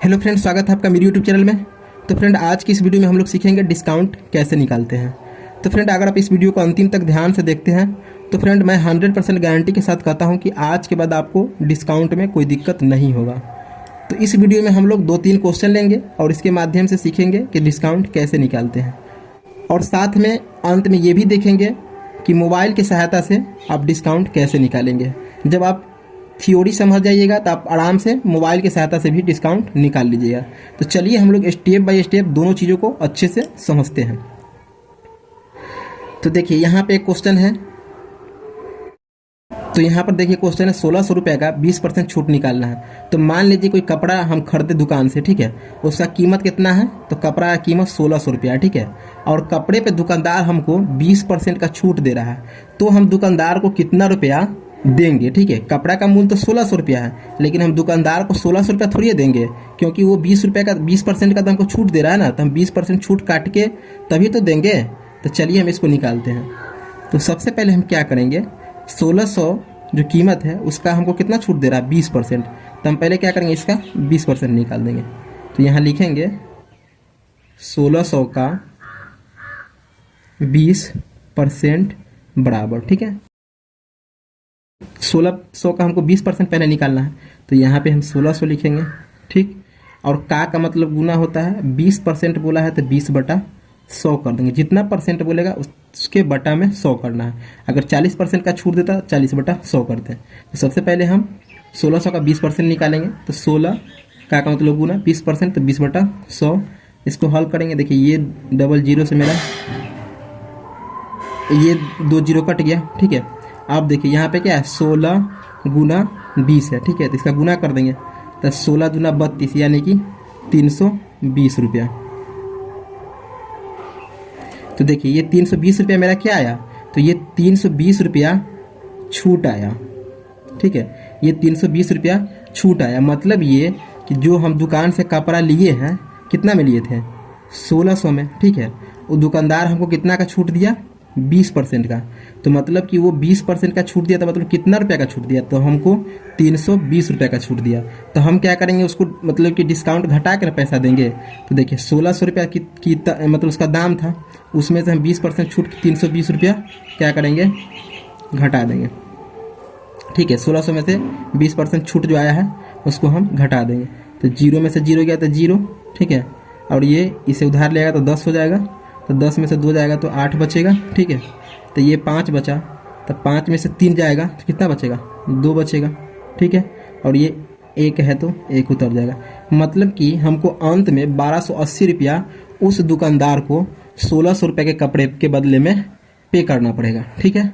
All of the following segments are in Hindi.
हेलो फ्रेंड, स्वागत है आपका मेरे यूट्यूब चैनल में। तो फ्रेंड, आज की इस वीडियो में हम लोग सीखेंगे डिस्काउंट कैसे निकालते हैं। तो फ्रेंड, अगर आप इस वीडियो को अंतिम तक ध्यान से देखते हैं तो फ्रेंड मैं 100% गारंटी के साथ कहता हूं कि आज के बाद आपको डिस्काउंट में कोई दिक्कत नहीं होगा। तो इस वीडियो में हम लोग 2-3 क्वेश्चन लेंगे और इसके माध्यम से सीखेंगे कि डिस्काउंट कैसे निकालते हैं, और साथ में अंत में ये भी देखेंगे कि मोबाइल की सहायता से आप डिस्काउंट कैसे निकालेंगे। जब आप थ्योरी समझ जाइएगा तो आप आराम से मोबाइल की सहायता से भी डिस्काउंट निकाल लीजिएगा। तो चलिए हम लोग स्टेप बाय स्टेप दोनों चीज़ों को अच्छे से समझते हैं। तो देखिए यहाँ पे एक क्वेश्चन है। तो यहाँ पर देखिए क्वेश्चन है 1600 रुपये का 20% छूट निकालना है। तो मान लीजिए कोई कपड़ा हम खरीदे दुकान से, ठीक है, उसका कीमत कितना है? तो कपड़ा का कीमत 1600 रुपया है, ठीक है, और कपड़े पे दुकानदार हमको 20% का छूट दे रहा है। तो हम दुकानदार को कितना रुपया देंगे? ठीक है, कपड़ा का मूल्य तो 1600 रुपया है, लेकिन हम दुकानदार को 1600 रुपया थोड़ी देंगे, क्योंकि वो 20% का तो हमको छूट दे रहा है ना, तो हम 20% छूट काट के तभी तो देंगे। तो चलिए हम इसको निकालते हैं। तो सबसे पहले हम क्या करेंगे, 1600 जो कीमत है उसका हमको कितना छूट दे रहा है? 20%। तो हम पहले क्या करेंगे, इसका 20% निकाल देंगे। तो यहाँ लिखेंगे 1600 का 20% बराबर, ठीक है, 1600 का हमको 20% पहले निकालना है। तो यहाँ पे हम 1600 लिखेंगे, ठीक, और का मतलब गुना होता है, 20% बोला है तो 20/100 कर देंगे। जितना परसेंट बोलेगा उसके बटा में 100 करना है। अगर 40% का छूट देता 40/100 करते हैं। तो सबसे पहले हम 1600 का 20% निकालेंगे। तो 16 का मतलब गुना 20%, तो 20/100। इसको हल करेंगे। देखिए ये डबल जीरो से मेरा ये 2 जीरो कट गया, ठीक है। अब देखिए यहाँ पे क्या है, 16 गुना 20 है, ठीक है, तो इसका गुना कर देंगे। तो 16 दूना 32 यानी कि 320 रुपया। तो देखिए ये 320 रुपया मेरा क्या आया? तो ये 320 रुपया छूट आया, ठीक है, ये 320 रुपया छूट आया। मतलब ये कि जो हम दुकान से कपड़ा लिए हैं, कितना में लिए थे? 1600 में, ठीक है, वो दुकानदार हमको कितना का छूट दिया? 20% का। तो मतलब कि वो 20% का छूट दिया, तो मतलब कितना रुपया का छूट दिया? तो हमको 320 रुपया का छूट दिया। तो हम क्या करेंगे, उसको मतलब कि डिस्काउंट घटा कर पैसा देंगे। तो देखिए 1600 रुपया की मतलब उसका दाम था, उसमें से हम 20% छूट 320 रुपया क्या करेंगे, घटा देंगे, ठीक है। 1600 में से 20% छूट जो आया है उसको हम घटा देंगे। तो जीरो में से जीरो गया तो जीरो, ठीक है, और ये इसे उधार लेगा तो 10 हो जाएगा। तो 10 में से 2 जाएगा तो 8 बचेगा, ठीक है। तो ये 5 बचा, तो 5 में से 3 जाएगा तो कितना बचेगा? 2 बचेगा, ठीक है, और ये 1 है तो 1 उतर जाएगा। मतलब कि हमको अंत में 1280 रुपया उस दुकानदार को 1600 रुपये के कपड़े के बदले में पे करना पड़ेगा, ठीक है।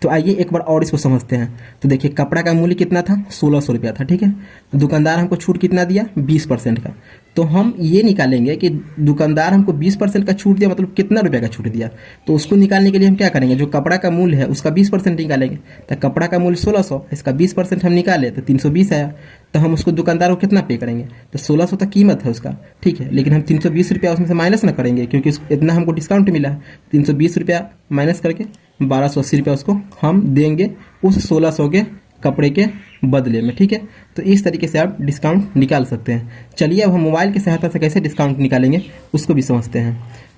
तो आइए एक बार और इसको समझते हैं। तो देखिए कपड़ा का मूल्य कितना था? 1600 रुपया था, ठीक है। दुकानदार हमको छूट कितना दिया? 20% का। तो हम ये निकालेंगे कि दुकानदार हमको 20% का छूट दिया, मतलब कितना रुपया का छूट दिया। तो उसको निकालने के लिए हम क्या करेंगे, जो कपड़ा का मूल्य है उसका 20% निकालेंगे। तो कपड़ा का मूल्य 1600, इसका 20% हम निकाले तो 320 आया। तो हम उसको दुकानदार को कितना पे करेंगे? तो 1600 तक कीमत है उसका, ठीक है, लेकिन हम 320 रुपया उसमें से माइनस ना करेंगे, क्योंकि इतना हमको डिस्काउंट मिला है। 320 रुपया माइनस करके 1280 रुपया उसको हम देंगे उस 1600 के कपड़े के बदले में, ठीक है। तो इस तरीके से आप डिस्काउंट निकाल सकते हैं। चलिए अब हम मोबाइल की सहायता से कैसे डिस्काउंट निकालेंगे उसको भी समझते हैं।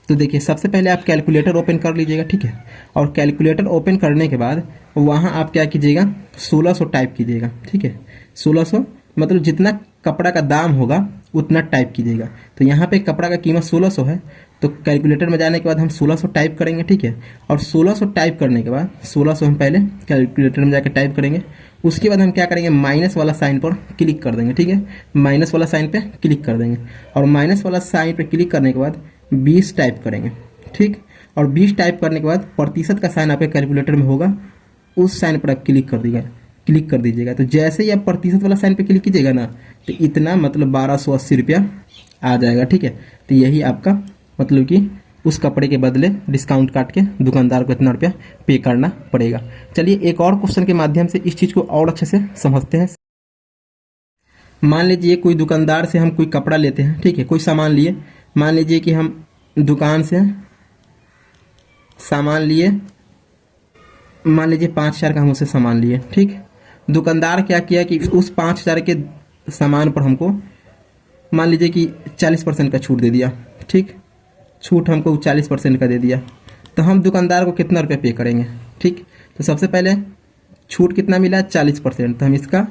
तो देखिए सबसे पहले आप कैलकुलेटर ओपन कर लीजिएगा, ठीक है, और कैलकुलेटर ओपन करने के बाद वहाँ आप क्या कीजिएगा, 1600 टाइप कीजिएगा, ठीक है। 1600 मतलब जितना कपड़ा का दाम होगा उतना टाइप कीजिएगा। तो यहाँ पे कपड़ा का कीमत 1600 है, तो कैलकुलेटर में जाने के बाद हम 1600 टाइप करेंगे, ठीक है, और 1600 टाइप करने के बाद 1600 हम पहले कैलकुलेटर में जाकर टाइप करेंगे। उसके बाद हम क्या करेंगे, माइनस वाला साइन पर क्लिक कर देंगे, ठीक है, माइनस वाला साइन पे क्लिक कर देंगे, और माइनस वाला साइन पे क्लिक करने के बाद 20 टाइप करेंगे, ठीक, और 20 टाइप करने के बाद प्रतिशत का साइन आपके कैलकुलेटर में होगा, उस साइन पर आप क्लिक कर दीजिएगा। तो जैसे ही आप प्रतिशत वाला साइन पे क्लिक कीजिएगा ना, तो इतना मतलब 1280 रुपया आ जाएगा, ठीक है। तो यही आपका मतलब कि उस कपड़े के बदले डिस्काउंट काट के दुकानदार को इतना रुपया पे करना पड़ेगा। चलिए एक और क्वेश्चन के माध्यम से इस चीज़ को और अच्छे से समझते हैं। मान लीजिए कोई दुकानदार से हम कोई कपड़ा लेते हैं, ठीक है, कोई सामान लिए। मान लीजिए कि हम दुकान से सामान लिए, मान लीजिए 5000 का हम उससे सामान लिए, ठीक। दुकानदार क्या किया कि उस 5000 के सामान पर हमको मान लीजिए कि 40% का छूट दे दिया, ठीक, छूट हमको 40% का दे दिया, तो हम दुकानदार को कितना रुपये पे करेंगे, ठीक। तो सबसे पहले छूट कितना मिला 40%, तो हम इसका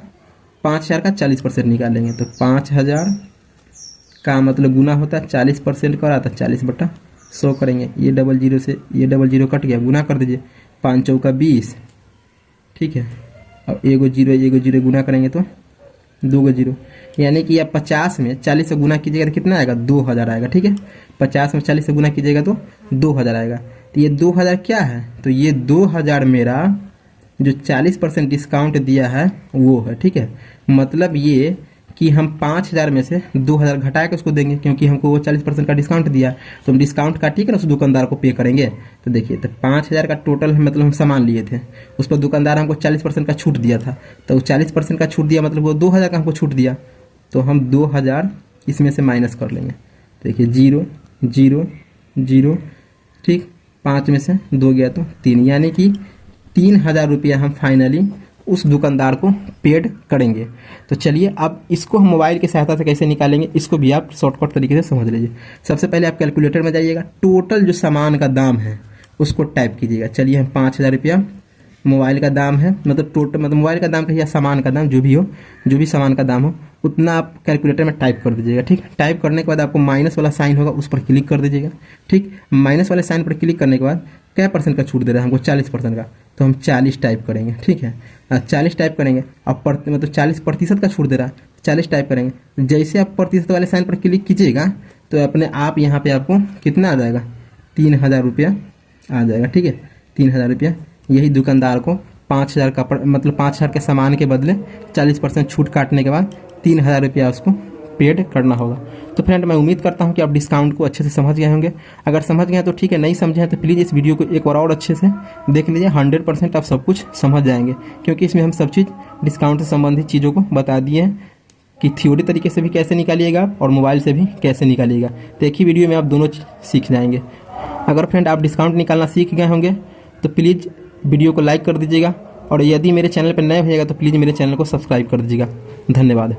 5,000 का 40% निकालेंगे। तो 5,000 का मतलब गुना होता है 40% का, आता 40/100 करेंगे। ये डबल जीरो से ये डबल जीरो कट गया, गुना कर दीजिए, 5 चौका 20, ठीक है। अब एगो जीरो गुना करेंगे तो 2 जीरो, यानी कि आप 50 में 40 से गुना कीजिएगा तो कितना आएगा, 2,000 आएगा, ठीक है। 50 में 40 से गुना कीजिएगा तो 2,000 आएगा। तो ये 2,000 क्या है, तो ये 2,000 मेरा जो 40% डिस्काउंट दिया है वो है, ठीक है। मतलब ये कि हम 5,000 में से 2,000 घटा के उसको देंगे, क्योंकि हमको वो 40% का डिस्काउंट दिया, तो हम डिस्काउंट काटिए ना उस दुकानदार को पे करेंगे। तो देखिए, तो 5,000 का टोटल मतलब हम सामान लिए थे, उस पर दुकानदार हमको 40% का छूट दिया था, तो 40% का छूट दिया मतलब वो 2,000 का हमको छूट दिया, तो हम 2,000 इसमें से माइनस कर लेंगे। देखिए 0 0 0, ठीक, 5 में से 2 गया तो 3, यानी कि 3,000 रुपया हम फाइनली उस दुकानदार को पेड करेंगे। तो चलिए अब इसको हम मोबाइल की सहायता से कैसे निकालेंगे, इसको भी आप शॉर्टकट तरीके से समझ लीजिए। सबसे पहले आप कैलकुलेटर में जाइएगा, टोटल जो सामान का दाम है उसको टाइप कीजिएगा। चलिए हम 5,000 रुपया मोबाइल का दाम है, मतलब टोटल मतलब मोबाइल का दाम कहिए, सामान का दाम जो भी हो, जो भी सामान का दाम हो उतना आप कैलकुलेटर में टाइप कर दीजिएगा, ठीक। टाइप करने के बाद आपको माइनस वाला साइन होगा, उस पर क्लिक कर दीजिएगा, ठीक। माइनस वाले साइन पर क्लिक करने के बाद क्या % का छूट दे रहा है हमको, 40% का, तो हम 40 टाइप करेंगे, ठीक है। 40 टाइप करेंगे, अब मतलब 40% का छूट दे रहा है, 40 टाइप करेंगे। जैसे आप प्रतिशत वाले साइन पर क्लिक कीजिएगा तो अपने आप यहाँ पे आपको कितना आ जाएगा, 3,000 रुपया आ जाएगा, ठीक है। 3,000 रुपया, यही दुकानदार को 5,000 का मतलब 5,000 के सामान के बदले 40% छूट काटने के बाद 3,000 रुपया उसको पेड करना होगा। तो फ्रेंड, मैं उम्मीद करता हूं कि आप डिस्काउंट को अच्छे से समझ गए होंगे। अगर समझ गए हैं तो ठीक है, नहीं समझे हैं तो प्लीज़ इस वीडियो को एक बार और अच्छे से देख लीजिए, 100% आप सब कुछ समझ जाएंगे, क्योंकि इसमें हम सब चीज़ डिस्काउंट से संबंधित चीज़ों को बता दिए हैं कि थ्योरी तरीके से भी कैसे निकालिएगा और मोबाइल से भी कैसे निकालिएगा। तो एक ही वीडियो में आप दोनों चीज़ सीख जाएंगे। अगर फ्रेंड आप डिस्काउंट निकालना सीख गए होंगे तो प्लीज़ वीडियो को लाइक कर दीजिएगा, और यदि मेरे चैनल पर नए होइएगा तो प्लीज़ मेरे चैनल को सब्सक्राइब कर दीजिएगा। धन्यवाद।